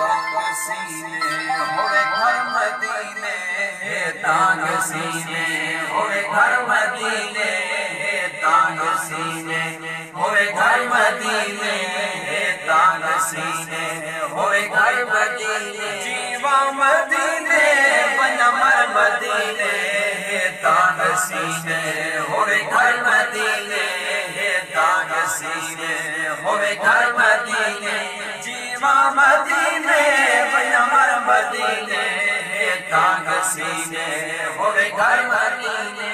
तांग सीने होवे घर मदीने, तांग सीने होवे घर मदीने, तांग सीने होवे घर मदीने, तांग सीने होवे घर मदीने, जीवा मदीने बनमर मदीने, तांग सीने होवे घर मदीने, तांग सीने होवे घर मदीने, जीवा मदीने बनमर मदीने, तांग सीने होवे घर मदीने,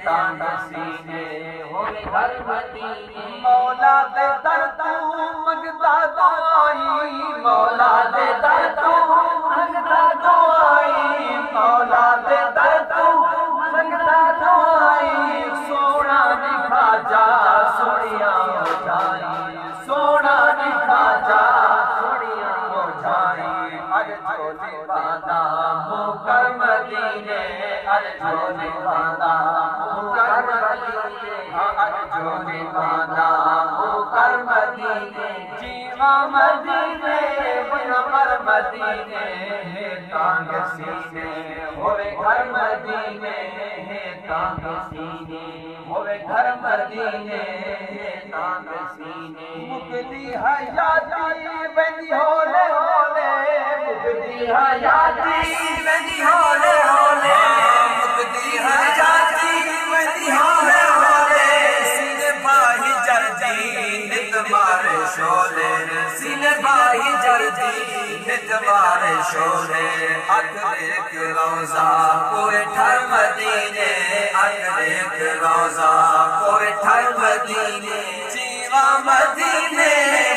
तांग सीने होवे घर मदीने। मौला दे दर तू मंगदा दुआई, मौला दे दर तू मंगदा दुआई, मौला दे दर तू मंगदा दुआई, सोना दिखा जा सोनिया हो जाई, सोना दिखा जा सोनिया हो जाई। अज झोली बांधा मुकर मदीने, अज झोली बांधा मुकर मदीने, अज झोली बांधा मुकर मदीने, जीवा मदीने बनमर मदीने, तांग सीने होवे घर मदीने, तांग सीने होवे घर मदीने, तांग सीने। मुक्ति हयाती बंदी होले होले, मुक्ति हयाती बंदी होले होले, मुक्ति हयाती बंदी होले होले, सीने बाही जल्दी नित मारे शोले, सीने बाही जल्दी नित मारे शोले। अख देख रोजा कोई ठर मदीने, अख देख रोजा कोई ठर मदीने, जीवा मदीने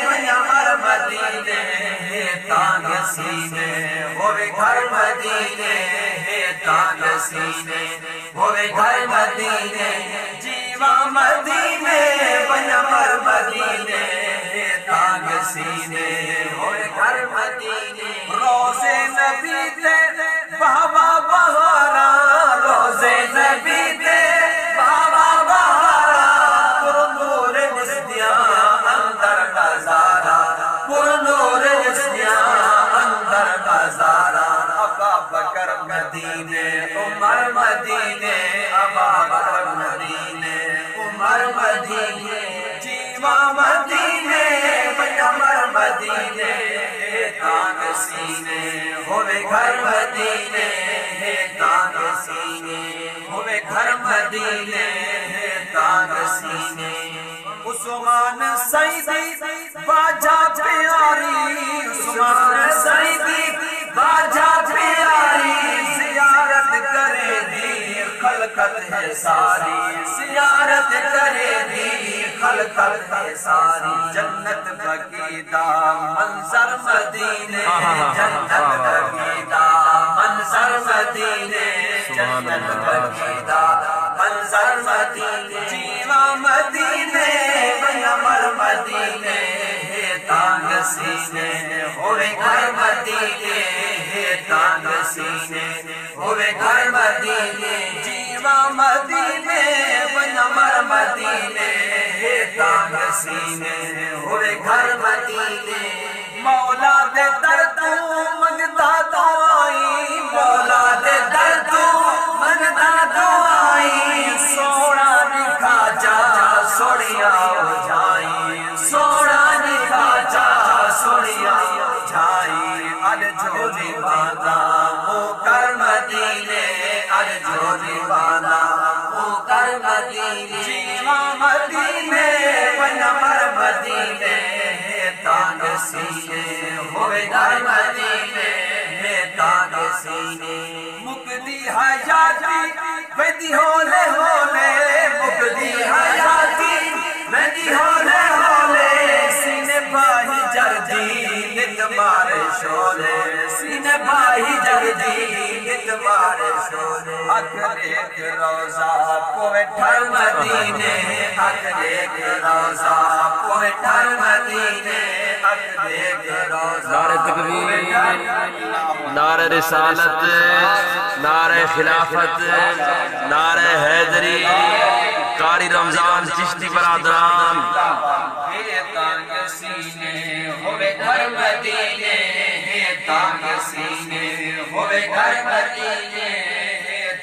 बनमर मदीने, तांग सीने होवे घर मदीने, तांग सीने होवे घर मदीने, जीवा मदीने बनमर मदीने, तांग सीने होवे घर मदीने। रोज़े नबी ते बाबा बहारा, रोज़े नबी ते बाबा बहारा, पुरनूर निस्तियां अंदर नजारा, पुरनूर निस्तियां अंदर नजारा। अबा बकर मदीने उमर मदीने, अबा बकर मदीने उमर मदीने, जीवा मदीने बनमर मदीने, तांग सीने होवे घर मदीने, तांग सीने होवे घर मदीने, तांग सीने। उस्मान सईदी बाजा प्यारी, उस्मान सईदी बाजा प्यारी, जियारत करे दी खलकत है सारी, जियारत करे दी खलकत है सारी। जन्नत बगीदा मंजर मदीने, जन्नत बगीदा मंजर मदीने, जन्नत बगीदा मंजर मदीने, जीवा मदीने बनमर मदीने, तांग सीने होवे घर मदीने, तांग सीने होवे घर मदीने, जीवा मदीने बनमर मदीने, तांग सीने होवे घर मदीने। मौला दे दर तू मंगदा दुआई, मौला दे दर तू मंगदा दुआई, सोना दिखा जा सोनिया हो जाई, सोना दिखा जा सोनिया हो जाई। अज झोली बांधा मुकर मदीने, अज झोली बांधा मुकर मदीने, जीवा मदीने बनमर मदीने, तांग सीने होवे घर मदीने, तांग सीने। मुक्ति हयाती बंदी होले होले, मुक्ति हयाती बंदी होले होले, सीने बाही जल्दी नित मारे शोले, सीने बाही जल्दी नित मारे शोले। अख देख रोजा कोई ठर मदीने, अख देख रोजा कोई ठर मदीने, अख देख रोजा। नारे तकबीर, नारे रिसालत, नारे खिलाफत, नारे हैदरी, कारी रमजान चिश्ती बरादरान। तांग सीने होवे घर मदीने, तांग सीने होवे घर मदीने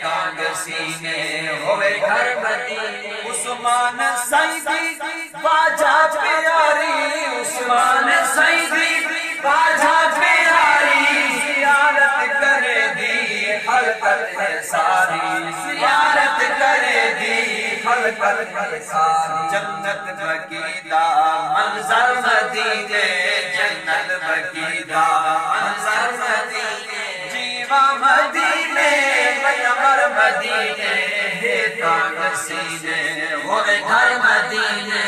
तांग सीने होवे घर मदीने उस्मान सईदी बाजा प्यारी उस्मान सईदी बाजा प्यारी ज़ियारत करे दी हलकत है सारी ज़ियारत करे दी हलकत है सारी जन्नत बकीदा मंजर मदीने जन्नत बकीदा मंजर मदीने जीवा मदीने मयमर मदीने हे तांग सीने होवे घर मदीने